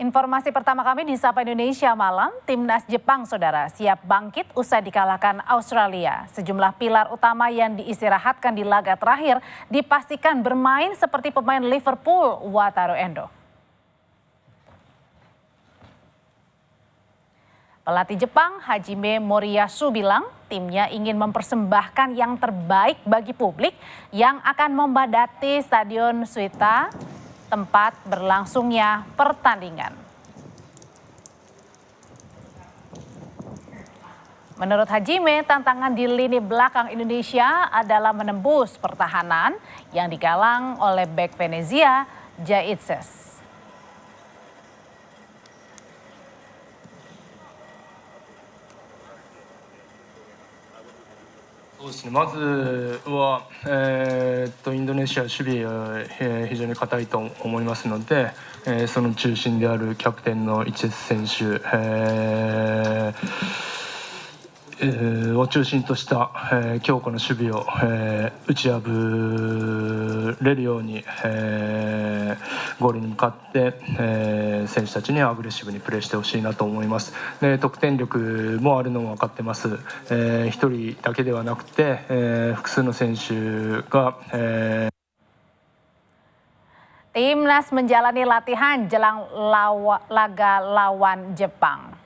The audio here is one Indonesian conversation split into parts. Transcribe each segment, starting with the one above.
Informasi pertama kami di Sapa Indonesia Malam, Timnas Jepang saudara siap bangkit usai dikalahkan Australia. Sejumlah pilar utama yang diistirahatkan di laga terakhir dipastikan bermain seperti pemain Liverpool, Wataru Endo. Pelatih Jepang Hajime Moriyasu bilang timnya ingin mempersembahkan yang terbaik bagi publik yang akan membadati Stadion Suita, tempat berlangsungnya pertandingan. Menurut Hajime, tantangan di lini belakang Indonesia adalah menembus pertahanan yang digalang oleh bek Venezia, Jaitses. まずは、インドネシア守備は、非常に堅いと思いますので、その中心であるキャプテンのイチェス選手、を中心とした、強固な守備を、打ち破れるように、ゴールに向かって、選手たちにアグレッシブにプレーしてほしいなと思います。で、得点力もあるのも分かってます。一人だけではなくて、複数の選手が、Timnas menjalani latihan jelang laga lawan Jepang.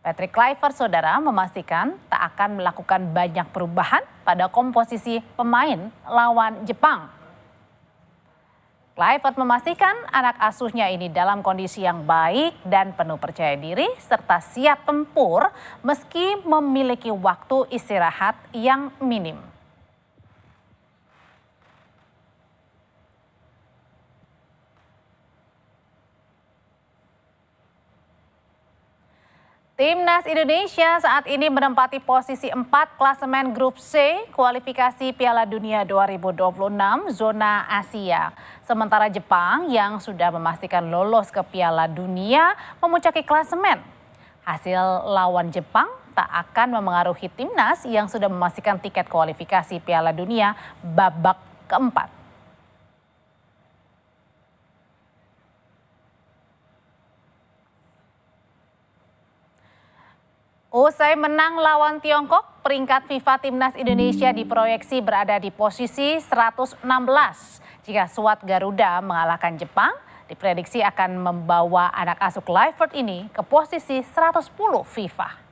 Patrick Kluivert saudara memastikan tak akan melakukan banyak perubahan pada komposisi pemain lawan Jepang. Kluivert memastikan anak asuhnya ini dalam kondisi yang baik dan penuh percaya diri serta siap tempur meski memiliki waktu istirahat yang minim. Timnas Indonesia saat ini menempati posisi 4 klasemen grup C kualifikasi Piala Dunia 2026 zona Asia. Sementara Jepang yang sudah memastikan lolos ke Piala Dunia memuncaki klasemen. Hasil lawan Jepang tak akan memengaruhi timnas yang sudah memastikan tiket kualifikasi Piala Dunia babak keempat. Usai menang lawan Tiongkok, peringkat FIFA Timnas Indonesia diproyeksi berada di posisi 116. Jika skuad Garuda mengalahkan Jepang, diprediksi akan membawa anak asuh Kluivert ini ke posisi 110 FIFA.